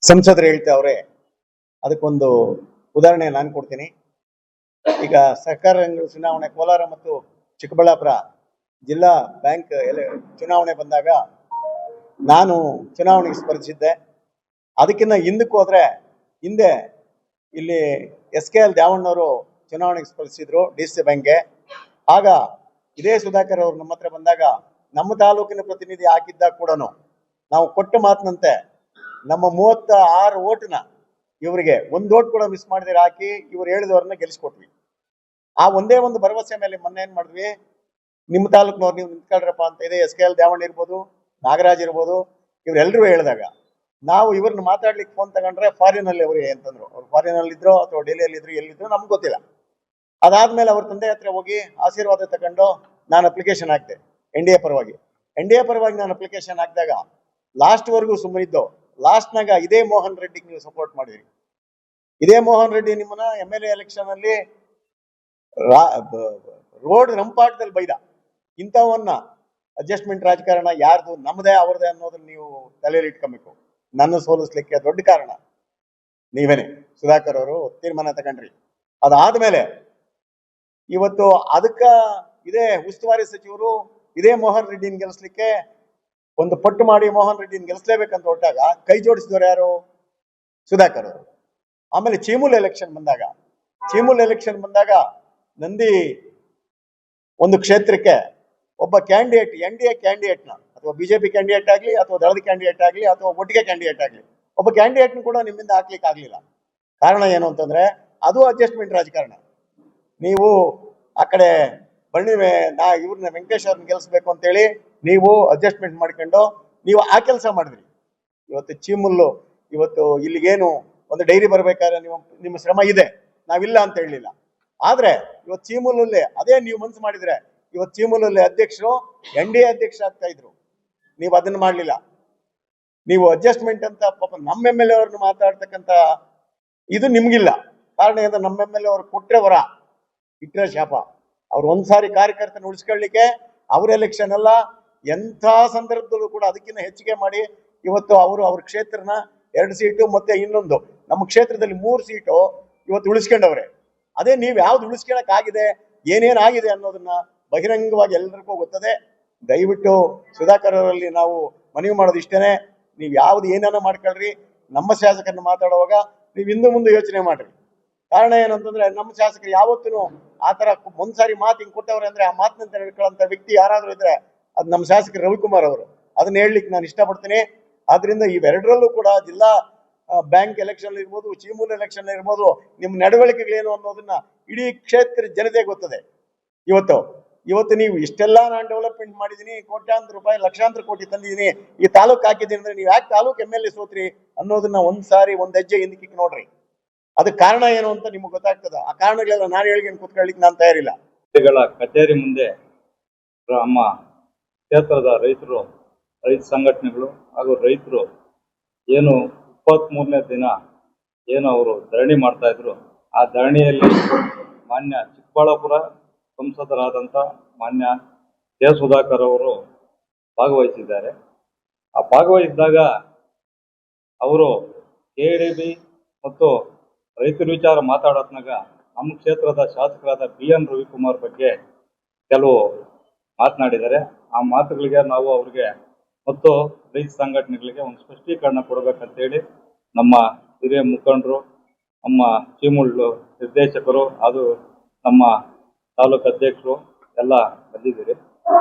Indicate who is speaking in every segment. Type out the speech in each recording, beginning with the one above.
Speaker 1: ಸಂಸದರು ಹೇಳ್ತಾವ್ರೆ. ಅದಕ್ಕೊಂದು ಉದಾಹರಣೆ ನಾನು ಕೊಡ್ತೀನಿ. ಈಗ ಸರ್ಕಾರ ಚುನಾವಣೆ ಕೋಲಾರ ಮತ್ತು ಚಿಕ್ಕಬಳ್ಳಾಪುರ ಜಿಲ್ಲಾ ಬ್ಯಾಂಕ್ ಚುನಾವಣೆ ಬಂದಾಗ ನಾನು ಚುನಾವಣೆಗೆ ಸ್ಪರ್ಧಿಸಿದ್ದೆ. ಅದಕ್ಕಿಂತ ಹಿಂದಕ್ಕೆ ಹೋದ್ರೆ ಹಿಂದೆ ಇಲ್ಲಿ SKL ದ್ಯಾವಣ್ಣವರು ಚುನಾವಣೆಗೆ ಸ್ಪರ್ಧಿಸಿದ್ರು DC ಬ್ಯಾಂಕ್ಗೆ. ಆಗ ಇದೇ ಸುಧಾಕರ್ ಅವರು ನಮ್ಮ ಹತ್ರ ಬಂದಾಗ ನಮ್ಮ ತಾಲೂಕಿನ ಪ್ರತಿನಿಧಿ ಹಾಕಿದ್ದಾಗ ಕೂಡ ನಾವು ಕೊಟ್ಟ ಮಾತಿನಂತೆ ನಮ್ಮ 36 ಓಟ್ನ ಇವರಿಗೆ ಒಂದು ಓಟ್ ಕೂಡ ಮಿಸ್ ಮಾಡಿದ್ರೆ ಹಾಕಿ ಇವ್ರು ಹೇಳಿದವ್ರನ್ನ ಗೆಲ್ಲಿಸ್ಕೊಟ್ವಿ. ಆ ಒಂದೇ ಒಂದು ಭರವಸೆ ಮೇಲೆ ಮೊನ್ನೆ ಏನ್ ಮಾಡಿದ್ವಿ, ನಿಮ್ಮ ತಾಲೂಕಿನವ್ರು ನೀವು ನಿಂತ್ಕೊಳ್ರಪ್ಪ ಅಂತ ಇದೆ. SKL ದ್ಯಾವಣ್ಣ ಇರ್ಬೋದು, ನಾಗರಾಜ್ ಇರ್ಬೋದು, ಇವರೆಲ್ಲರೂ ಹೇಳಿದಾಗ ನಾವು ಇವ್ರನ್ನ ಮಾತಾಡ್ಲಿಕ್ಕೆ ಫೋನ್ ತಗೊಂಡ್ರೆ ಫಾರಿನ್ ಅಲ್ಲಿ ಅವ್ರಿಗೆ ಅಂತಂದ್ರು. ಅವ್ರು ಫಾರಿನ್ ಅಲ್ಲಿ ಇದ್ರು ಅಥವಾ ಡೆಲ್ಲಿಯಲ್ಲಿ ಇದ್ರು, ಎಲ್ಲಿದ್ರು ನಮ್ಗೆ ಗೊತ್ತಿಲ್ಲ. ಅದಾದ್ಮೇಲೆ ಅವ್ರ ತಂದೆ ಹತ್ರ ಹೋಗಿ ಆಶೀರ್ವಾದ ತಗೊಂಡು ನಾನು ಅಪ್ಲಿಕೇಶನ್ ಹಾಕ್ದೆ NDA ಪರವಾಗಿ ನಾನು ಅಪ್ಲಿಕೇಶನ್ ಹಾಕಿದಾಗ ಲಾಸ್ಟ್ ವರ್ಗೂ ಸುಮ್ಮನಿದ್ದು. ಲಾಸ್ಟ್ನಾಗ ಇದೇ ಮೋಹನ್ ರೆಡ್ಡಿಗೆ ನೀವು ಸಪೋರ್ಟ್ ಮಾಡಿದ್ರಿ. ಇದೇ ಮೋಹನ್ ರೆಡ್ಡಿ ನಿಮ್ಮನ್ನ MLA ಎಲೆಕ್ಷನ್ ಅಲ್ಲಿ ರೋಡ್ ರಂಪಾಟದಲ್ಲಿ ಬೈದ. ಇಂಥವನ್ನ ಅಡ್ಜಸ್ಟ್ಮೆಂಟ್ ರಾಜಕಾರಣ ಯಾರ್ದು, ನಮ್ಮದೇ ಅವ್ರದೇ ಅನ್ನೋದನ್ನ ನೀವು ತಲೆಯಲ್ಲಿ ಇಟ್ಕೊಬೇಕು. ನನ್ನ ಸೋಲಿಸ್ಲಿಕ್ಕೆ ದೊಡ್ಡ ಕಾರಣ ನೀವೇನೆ. ಸುಧಾಕರ್ ಅವರು ತೀರ್ಮಾನ ತಗೊಂಡ್ರಿ. ಅದಾದ್ಮೇಲೆ ಇವತ್ತು ಅದಕ್ಕ ಇದೇ ಉಸ್ತುವಾರಿ ಸಚಿವರು ಇದೇ ಮೋಹನ್ ರೆಡ್ಡಿನ ಗೆಲ್ಲಿಸ್ಲಿಕ್ಕೆ ಒಂದು ಪಟ್ಟು ಮಾಡಿ ಮೋಹನ್ ರೆಡ್ಡಿನ ಗೆಲ್ಲಿಸ್ಲೇಬೇಕಂತ ಹೊರಟಾಗ ಕೈ ಜೋಡಿಸಿದವರು ಯಾರು? ಸುಧಾಕರ್ ಅವರು. ಆಮೇಲೆ ಚೀಮೂಲ್ ಎಲೆಕ್ಷನ್ ಬಂದಾಗ ನಂದಿ ಒಂದು ಕ್ಷೇತ್ರಕ್ಕೆ ಒಬ್ಬ ಕ್ಯಾಂಡಿಡೇಟ್ NDA ಕ್ಯಾಂಡಿಡೇಟ್ನ ಅಥವಾ ಬಿಜೆಪಿ ಕ್ಯಾಂಡಿಡೇಟ್ ಆಗಲಿ ಅಥವಾ ದಳದ ಕ್ಯಾಂಡಿಡೇಟ್ ಆಗಲಿ ಅಥವಾ ಒಟ್ಟಿಗೆ ಕ್ಯಾಂಡಿಡೇಟ್ ಆಗಲಿ ಒಬ್ಬ ಕ್ಯಾಂಡಿಡೇಟ್ನ ಕೂಡ ನಿಮ್ಮಿಂದ ಹಾಕ್ಲಿಕ್ಕೆ ಆಗ್ಲಿಲ್ಲ. ಕಾರಣ ಏನು ಅಂತಂದ್ರೆ ಅದು ಅಡ್ಜಸ್ಟ್ಮೆಂಟ್ ರಾಜಕಾರಣ. ನೀವು ಆ ಕಡೆ ಇವ್ರನ್ನ ವೆಂಕಟೇಶ್ ಅವ್ರನ್ನ ಗೆಲ್ಲಿಸ್ಬೇಕು ಅಂತೇಳಿ ನೀವು ಅಡ್ಜಸ್ಟ್ಮೆಂಟ್ ಮಾಡ್ಕೊಂಡು ನೀವು ಆ ಕೆಲಸ ಮಾಡಿದ್ರಿ. ಇವತ್ತು ಚೀಮುಲ್ಲು ಇವತ್ತು ಇಲ್ಲಿಗೇನು ಒಂದು ಡೈರಿ ಬರ್ಬೇಕಾದ್ರೆ ನಿಮ್ಮ ಶ್ರಮ ಇದೆ, ನಾವಿಲ್ಲ ಅಂತ ಹೇಳಲಿಲ್ಲ. ಆದ್ರೆ ಇವತ್ತು ಚೀಮುಲಲ್ಲಿ ಅದೇ ನೀವು ಮನ್ಸು ಮಾಡಿದ್ರೆ ಇವತ್ತು ಚೀಮುಲಲ್ಲಿ ಅಧ್ಯಕ್ಷರು NDA ಅಧ್ಯಕ್ಷ ಆಗ್ತಾ ಇದ್ರು. ನೀವು ಅದನ್ನ ಮಾಡ್ಲಿಲ್ಲ. ನೀವು ಅಡ್ಜಸ್ಟ್ಮೆಂಟ್ ಅಂತ ಪಾಪ ನಮ್ಮ MLA ಅವ್ರನ್ನ ಮಾತಾಡ್ತಕ್ಕಂತ ಇದು ನಿಮ್ಗಿಲ್ಲ. ಕಾರಣ ಏನಂದ್ರೆ ನಮ್ಮ MLA ಅವ್ರು ಕೊಟ್ರೆ ವರ, ಇಟ್ಟರೆ ಶಾಪ. ಅವ್ರು ಒಂದ್ಸಾರಿ ಕಾರ್ಯಕರ್ತನ ಉಳಿಸ್ಕೊಳ್ಳಿಕ್ಕೆ ಅವ್ರ ಎಲೆಕ್ಷನ್ ಅಲ್ಲ, ಎಂಥ ಸಂದರ್ಭದಲ್ಲೂ ಕೂಡ ಅದಕ್ಕಿಂತ ಹೆಚ್ಚಿಗೆ ಮಾಡಿ ಇವತ್ತು ಅವ್ರ ಕ್ಷೇತ್ರನ 2 ಸೀಟು ಮತ್ತೆ ಇನ್ನೊಂದು ನಮ್ಮ ಕ್ಷೇತ್ರದಲ್ಲಿ 3 ಸೀಟು ಇವತ್ತು ಉಳಿಸ್ಕೊಂಡವ್ರೆ. ಅದೇ ನೀವು ಯಾವ್ದು ಉಳಿಸ್ಕೊಳಕ್ ಆಗಿದೆ, ಏನೇನಾಗಿದೆ ಅನ್ನೋದನ್ನ ಬಹಿರಂಗವಾಗಿ ಎಲ್ಲರಿಗೂ ಗೊತ್ತದೆ. ದಯವಿಟ್ಟು ಸುಧಾಕರ್ ಅವರಲ್ಲಿ ನಾವು ಮನವಿ ಮಾಡೋದು ಇಷ್ಟೇನೆ, ನೀವು ಯಾವ್ದು ಏನಾನ ಮಾಡ್ಕೊಳ್ರಿ. ನಮ್ಮ ಶಾಸಕರನ್ನ ಮಾತಾಡುವಾಗ ನೀವು ಹಿಂದೆ ಮುಂದೆ ಯೋಚನೆ ಮಾಡ್ರಿ. ಕಾರಣ ಏನಂತಂದ್ರೆ ನಮ್ಮ ಶಾಸಕರು ಯಾವತ್ತೂ ಆ ತರ ಒಂದ್ಸಾರಿ ಮಾತು ಹಿಂಗ್ ಕೊಟ್ಟವ್ರೆ ಅಂದ್ರೆ ಆ ಮಾತಿನಂತ ಹೇಳ್ಕೊಳ್ಳೋಂಥ ವ್ಯಕ್ತಿ ಯಾರಾದ್ರೂ ಇದ್ರೆ ಅದು ನಮ್ಮ ಶಾಸಕರು ರವಿಕುಮಾರ್ ಅವರು. ಅದನ್ನ ಹೇಳಲಿಕ್ಕೆ ನಾನು ಇಷ್ಟಪಡ್ತೀನಿ. ಆದ್ರಿಂದ ಇವೆರಡರಲ್ಲೂ ಕೂಡ ಜಿಲ್ಲಾ ಬ್ಯಾಂಕ್ ಎಲೆಕ್ಷನ್ ಇರ್ಬೋದು, ಚೀಮೂಲ್ ಎಲೆಕ್ಷನ್ ಇರ್ಬೋದು, ನಿಮ್ಮ ನಡವಳಿಕೆಗಳೇನು ಅನ್ನೋದನ್ನ ಇಡೀ ಕ್ಷೇತ್ರ ಜನತೆ ಗೊತ್ತದೆ. ಇವತ್ತು ನೀವು ಇಷ್ಟೆಲ್ಲ ನಾನು ಡೆವಲಪ್ಮೆಂಟ್ ಮಾಡಿದೀನಿ, ಕೋಟ್ಯಾಂತರ ರೂಪಾಯಿ ಲಕ್ಷಾಂತರ ಕೋಟಿ ತಂದಿದ್ದೀನಿ, ಈ ತಾಲೂಕು ಹಾಕಿದ್ದೀನಿ ಅಂದ್ರೆ ನೀವು ಯಾಕೆ ತಾಲೂಕು MLA ಸೋತ್ರಿ ಅನ್ನೋದನ್ನ ಒಂದ್ಸಾರಿ ಒಂದ್ ಹೆಜ್ಜೆ ಹಿಂದಕ್ಕೆ ನೋಡ್ರಿ. ಅದಕ್ಕೆ ಕಾರಣ ಏನು ಅಂತ ನಿಮ್ಗೆ ಗೊತ್ತಾಗ್ತದ. ಆ ಕಾರಣಗಳೆಲ್ಲ ನಾನು ಹೇಳ್ಕೊಂಡು ಕೂತ್ಕೊಳ್ಳಿಕ್ಕೆ ನಾನು ತಯಾರಿಲ್ಲ.
Speaker 2: ಕಚೇರಿ ಮುಂದೆ ನಮ್ಮ ಕ್ಷೇತ್ರದ ರೈತ ಸಂಘಟನೆಗಳು ಹಾಗೂ ರೈತರು ಏನು 23ನೇ ದಿನ ಏನು ಅವರು ಧರಣಿ ಮಾಡ್ತಾ ಇದ್ರು, ಆ ಧರಣಿಯಲ್ಲಿ ಮಾನ್ಯ ಚಿಕ್ಕಬಳ್ಳಾಪುರ ಸಂಸದರಾದಂಥ ಮಾನ್ಯ ಕೆ. ಸುಧಾಕರ್ ಅವರು ಭಾಗವಹಿಸಿದ್ದಾರೆ. ಆ ಭಾಗವಹಿಸಿದಾಗ ಅವರು KDB ಮತ್ತು ರೈತರ ವಿಚಾರ ಮಾತಾಡೋದ್ನಾಗ ನಮ್ಮ ಕ್ಷೇತ್ರದ ಶಾಸಕರಾದ BN ರವಿಕುಮಾರ್ ಬಗ್ಗೆ ಕೆಲವು ಮಾತನಾಡಿದ್ದಾರೆ. ಆ ಮಾತುಗಳಿಗೆ ನಾವು ಅವ್ರಿಗೆ ಮತ್ತು ರೈತ ಸಂಘಟನೆಗಳಿಗೆ ಒಂದು ಸ್ಪಷ್ಟೀಕರಣ ಕೊಡಬೇಕಂತೇಳಿ ನಮ್ಮ ಹಿರಿಯ ಮುಖಂಡರು, ನಮ್ಮ ಚೀಮುಲ್ ನಿರ್ದೇಶಕರು, ಅದು ನಮ್ಮ ತಾಲೂಕು ಅಧ್ಯಕ್ಷರು ಎಲ್ಲ ಬಂದಿದ್ದೀರಿ.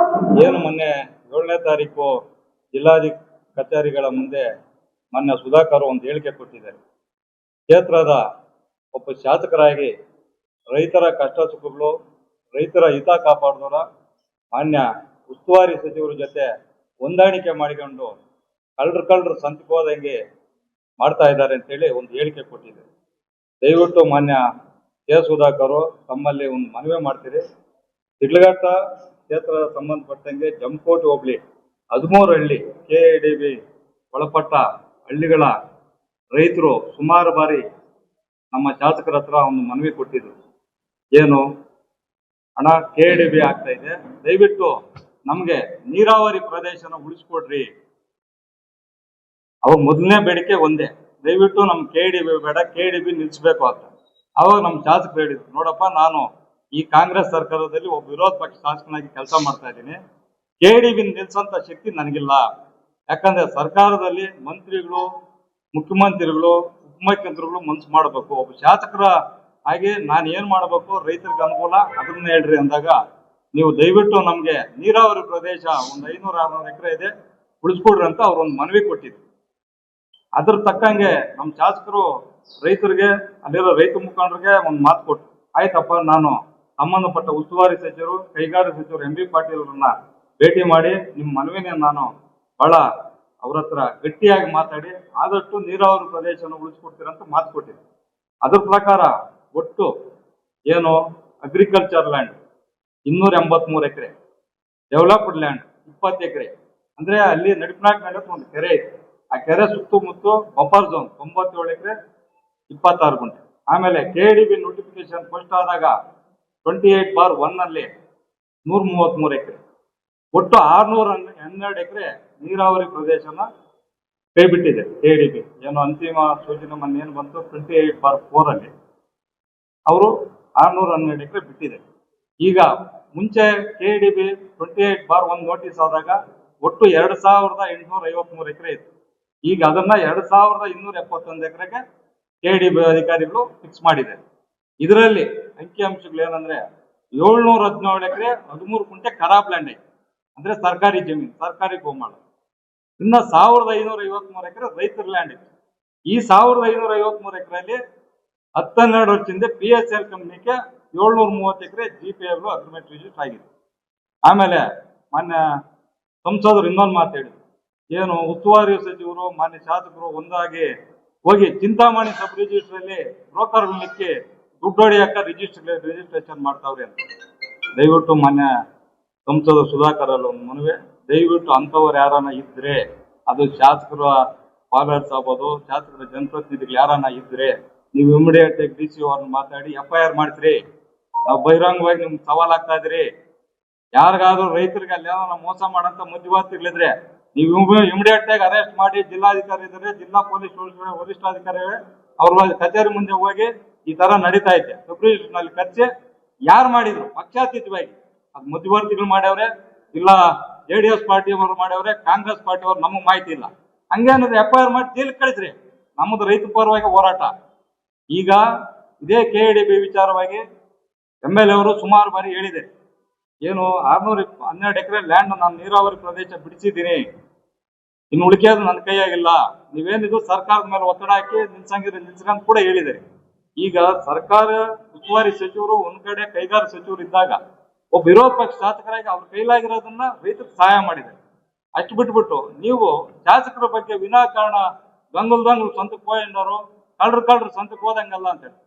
Speaker 2: ಏನು ಮೊನ್ನೆ 7ನೇ ತಾರೀಕು ಕಚೇರಿಗಳ ಮುಂದೆ ಮಾನ್ಯ ಸುಧಾಕರ್ ಒಂದು ಹೇಳಿಕೆ ಕೊಟ್ಟಿದ್ದಾರೆ. ಕ್ಷೇತ್ರದ ಒಬ್ಬ ಶಾಸಕರಾಗಿ ರೈತರ ಕಷ್ಟ ಸುಖಗಳು, ರೈತರ ಹಿತ ಕಾಪಾಡಿದವರ ಮಾನ್ಯ ಉಸ್ತುವಾರಿ ಸಚಿವರ ಜೊತೆ ಹೊಂದಾಣಿಕೆ ಮಾಡಿಕೊಂಡು ಕಳ್ಳರು ಸಂತಕ್ಕೆ ಹೋದಂಗೆ ಮಾಡ್ತಾ ಇದ್ದಾರೆ ಅಂತೇಳಿ ಒಂದು ಹೇಳಿಕೆ ಕೊಟ್ಟಿದ್ದಾರೆ. ದಯವಿಟ್ಟು ಮಾನ್ಯ ಕೆ. ಸುಧಾಕರ್ ತಮ್ಮಲ್ಲಿ ಒಂದು ಮನವಿ ಮಾಡ್ತೀರಿ. ಶಿಡ್ಲಘಟ್ಟ ಕ್ಷೇತ್ರದ ಸಂಬಂಧಪಟ್ಟಂಗೆ ಜಮಕೋಟೆ ಹೋಬಳಿ 13 ಹಳ್ಳಿ KDB ಒಳಪಟ್ಟ ಹಳ್ಳಿಗಳ ರೈತರು ಸುಮಾರು ಬಾರಿ ನಮ್ಮ ಶಾಸಕರ ಹತ್ರ ಒಂದು ಮನವಿ ಕೊಟ್ಟಿದ್ರು. ಏನು ಹಣ KDB ಆಗ್ತಾ ಇದೆ, ದಯವಿಟ್ಟು ನಮ್ಗೆ ನೀರಾವರಿ ಪ್ರದೇಶನ ಉಳಿಸ್ಕೊಡ್ರಿ. ಅವ್ರ ಮೊದಲನೇ ಬೇಡಿಕೆ ಒಂದೇ, ದಯವಿಟ್ಟು ನಮ್ KDB ಬೇಡ, KDB ನಿಲ್ಸ್ಬೇಕು ಅಂತ. ಅವಾಗ ನಮ್ ಶಾಸಕರು ಹೇಳಿದ್ರು, ನೋಡಪ್ಪ ನಾನು ಈ ಕಾಂಗ್ರೆಸ್ ಸರ್ಕಾರದಲ್ಲಿ ಒಬ್ಬ ವಿರೋಧ ಪಕ್ಷ ಶಾಸಕನಾಗಿ ಕೆಲಸ ಮಾಡ್ತಾ ಇದ್ದೀನಿ, KDB ನಿಲ್ಸಂತ ಶಕ್ತಿ ನನಗಿಲ್ಲ. ಯಾಕಂದ್ರೆ ಸರ್ಕಾರದಲ್ಲಿ ಮಂತ್ರಿಗಳು, ಮುಖ್ಯಮಂತ್ರಿಗಳು, ಉಪಮುಖ್ಯಮಂತ್ರಿಗಳು ಮನ್ಸು ಮಾಡಬೇಕು. ಒಬ್ಬ ಶಾಸಕರ ಹಾಗೆ ನಾನು ಏನ್ ಮಾಡಬೇಕು, ರೈತರಿಗೆ ಅನುಕೂಲ ಅದನ್ನ ಹೇಳ್ರಿ ಅಂದಾಗ, ನೀವು ದಯವಿಟ್ಟು ನಮ್ಗೆ ನೀರಾವರಿ ಪ್ರದೇಶ ಒಂದು 500-600 ಎಕರೆ ಇದೆ, ಉಳಿಸ್ಕೊಡ್ರಿ ಅಂತ ಅವ್ರು ಒಂದು ಮನವಿ ಕೊಟ್ಟಿದ್ರು. ಅದ್ರ ತಕ್ಕಂಗೆ ನಮ್ಮ ಶಾಸಕರು ರೈತರಿಗೆ, ಅಲ್ಲಿರೋ ರೈತ ಮುಖಂಡರಿಗೆ ಒಂದು ಮಾತು ಕೊಟ್ಟು, ಆಯ್ತಪ್ಪ ನಾನು ಸಂಬಂಧಪಟ್ಟ ಉಸ್ತುವಾರಿ ಸಚಿವರು, ಕೈಗಾರಿಕಾ ಸಚಿವರು MB ಪಾಟೀಲ್ ಅವ್ರನ್ನ ಭೇಟಿ ಮಾಡಿ ನಿಮ್ಮ ಮನವಿನ ನಾನು ಬಹಳ ಅವ್ರ ಹತ್ರ ಗಟ್ಟಿಯಾಗಿ ಮಾತಾಡಿ ಆದಷ್ಟು ನೀರಾವರಿ ಪ್ರದೇಶನ ಉಳಿಸ್ಕೊಡ್ತೀರಂತ ಮಾತು ಕೊಟ್ಟಿದ್ರು. ಅದ್ರ ಪ್ರಕಾರ ಒಟ್ಟು ಏನು ಅಗ್ರಿಕಲ್ಚರ್ ಲ್ಯಾಂಡ್ 283 ಎಕರೆ, ಡೆವಲಪ್ಡ್ ಲ್ಯಾಂಡ್ 20 ಎಕರೆ, ಅಂದ್ರೆ ಅಲ್ಲಿ ನಡಿಪನಾಕ್ ನಡೆಯುತ್ತೆ ಒಂದು ಕೆರೆ ಐತೆ, ಆ ಕೆರೆ ಸುತ್ತಮುತ್ತ ಬಫರ್ ಝೋನ್ 97 ಎಕರೆ 26 ಗುಂಟೆ. ಆಮೇಲೆ KDB ನೋಟಿಫಿಕೇಶನ್ ಫಸ್ಟ್ ಆದಾಗ 28/1 ಅಲ್ಲಿ 133 ಎಕರೆ, ಒಟ್ಟು 612 ಎಕರೆ ನೀರಾವರಿ ಪ್ರದೇಶನ ಕೈ ಬಿಟ್ಟಿದೆ KDB. ಏನು ಅಂತಿಮ ಸೂಚನೆ ಮೊನ್ನೆ ಏನು ಬಂತು 28/4 ಅಲ್ಲಿ ಅವರು 612 ಎಕರೆ ಬಿಟ್ಟಿದೆ. ಈಗ ಮುಂಚೆ KDB 28/1 ನೋಟಿಸ್ ಆದಾಗ ಒಟ್ಟು 2853 ಎಕರೆ ಇತ್ತು. ಈಗ ಅದನ್ನ 2271 ಎಕರೆಗೆ KDB ಅಧಿಕಾರಿಗಳು ಫಿಕ್ಸ್ ಮಾಡಿದ್ದಾರೆ. ಇದರಲ್ಲಿ ಅಂಕಿಅಂಶಗಳು ಏನಂದ್ರೆ 717 ಎಕರೆ 13 ಗುಂಟೆ ಖರಾಬ್ ಲ್ಯಾಂಡ್ ಐತೆ, ಅಂದ್ರೆ ಸರ್ಕಾರಿ ಜಮೀನು, ಸರ್ಕಾರಿ ಗೋಮಾಳ. ಇನ್ನ 1553 ಎಕರೆ ರೈತರ ಲ್ಯಾಂಡ್ ಇತ್ತು. ಈ 1553 ಎಕರೆಯಲ್ಲಿ 10-12 ವರ್ಷದಿಂದ PSL ಕಂಪ್ನಿಗೆ 730 ಎಕರೆ GPL ಅಗ್ರಿಮೆಂಟ್ ರಿಜಿಸ್ಟರ್ ಆಗಿದೆ. ಆಮೇಲೆ ಮಾನ್ಯ ಸಂಸದರು ಇನ್ನೊಂದು ಮಾತು ಹೇಳಿದ್ರು, ಏನು ಉಸ್ತುವಾರಿ ಸಚಿವರು ಮಾನ್ಯ ಶಾಸಕರು ಒಂದಾಗಿ ಹೋಗಿ ಚಿಂತಾಮಣಿ ಸಬ್ ರಿಜಿಸ್ಟರ್ ಅಲ್ಲಿ ಬ್ರೋಕರ್ ಲಿಕ್ಕಿ ದುಡ್ಡು ಹೊಡಿಯಕ್ಕ ರಿಜಿಸ್ಟ್ರೇಷನ್ ಮಾಡ್ತಾವ್ರಿ ಅಂತ. ದಯವಿಟ್ಟು ಮಾನ್ಯ ಸಂಸದ ಸುಧಾಕರ್ ಅಲ್ಲಿ ಒಂದು ಮನವಿ, ದಯವಿಟ್ಟು ಅಂತವ್ರು ಯಾರನ್ನ ಇದ್ರೆ, ಅದು ಶಾಸಕರ ಫಾಲೋವರ್ಸ್ ಆಗ್ಬೋದು, ಶಾಸಕರ ಜನಪ್ರತಿನಿಧಿಗಳು ಯಾರನ್ನ ಇದ್ರೆ ನೀವು ಇಮಿಡಿಯೇಟ್ ಆಗಿ DC ಅವ್ರನ್ನ ಮಾತಾಡಿ FIR ಮಾಡ್ತೀರಿ. ನಾವು ಬಹಿರಂಗವಾಗಿ ನಿಮ್ಗೆ ಸವಾಲ್ ಆಗ್ತಾ ಇದ್ರಿ. ಯಾರಿಗಾದ್ರೂ ರೈತರಿಗೆ ಅಲ್ಲಿ ಏನೋ ಮೋಸ ಮಾಡಂತ ಮಧ್ಯವರ್ತಿಗಳಿದ್ರೆ ನೀವು ಇಮಿಡಿಯೇಟ್ ಆಗಿ ಅರೆಸ್ಟ್ ಮಾಡಿ, ಜಿಲ್ಲಾಧಿಕಾರಿ ಇದ್ದಾರೆ, ಜಿಲ್ಲಾ ಪೊಲೀಸ್ ವರಿಷ್ಠಾಧಿಕಾರಿ ಅವ್ರ ಕಚೇರಿ ಮುಂದೆ ಹೋಗಿ ಈ ತರ ನಡೀತಾ ಇದೆ, ಸಬ್ ರಿಜಿಸ್ಟರ್ ನಲ್ಲಿ ಕರ್ಚೆ ಯಾರು ಮಾಡಿದ್ರು ಪಕ್ಷಾತೀತವಾಗಿ, ಅದು ಮಧ್ಯವರ್ತಿಗಳು ಮಾಡ್ಯವ್ರೆ, ಇಲ್ಲ JDS ಪಾರ್ಟಿ ಅವರು ಮಾಡ್ಯವ್ರೆ, ಕಾಂಗ್ರೆಸ್ ಪಾರ್ಟಿ ಅವ್ರು, ನಮಗೆ ಮಾಹಿತಿ ಇಲ್ಲ. ಹಂಗೇನಾದ್ರೆ FIR ಮಾಡಿ ಜೈಲ್ ಕಳಿಸ್ರಿ. ನಮ್ಮದು ರೈತ ಪರವಾಗಿ ಹೋರಾಟ. ಈಗ ಇದೇ KDB ವಿಚಾರವಾಗಿ MLA ಅವರು ಸುಮಾರು ಬಾರಿ ಹೇಳಿದೆ, ಏನು 612 ಎಕರೆ ಲ್ಯಾಂಡ್ ನಾನು ನೀರಾವರಿ ಪ್ರದೇಶ ಬಿಡಿಸಿದ್ದೀನಿ, ಇನ್ನು ಉಳಿಕೆಯೋದು ನನ್ನ ಕೈಯಾಗಿಲ್ಲ, ನೀವೇನಿದು ಸರ್ಕಾರದ ಮೇಲೆ ಒತ್ತಡ ಹಾಕಿ ನಿಲ್ಸಂಗಿದ್ರೆ ನಿಲ್ಸ್ಕಂತ ಕೂಡ ಹೇಳಿದ್ದಾರೆ. ಈಗ ಸರ್ಕಾರ ಉಸ್ತುವಾರಿ ಸಚಿವರು ಒಂದ್ ಕಡೆ, ಕೈಗಾರಿಕಾ ಸಚಿವರು ಇದ್ದಾಗ ಒಬ್ಬ ವಿರೋಧ ಪಕ್ಷ ಶಾಸಕರಾಗಿ ಅವ್ರ ಕೈಲಾಗಿರೋದನ್ನ ರೈತರಿಗೆ ಸಹಾಯ ಮಾಡಿದ್ದಾರೆ. ಅಷ್ಟು ಬಿಟ್ಬಿಟ್ಟು ನೀವು ಶಾಸಕರ ಬಗ್ಗೆ ವಿನಾಕಾರಣ ಗಂಗಲ್ ಸ್ವಂತಕ್ಕೆ ಹೋಯಂಡವರು ಕಳ್ರು ಸ್ವಂತಕ್ಕೆ ಹೋದಂಗಲ್ಲ ಅಂತ ಹೇಳಿ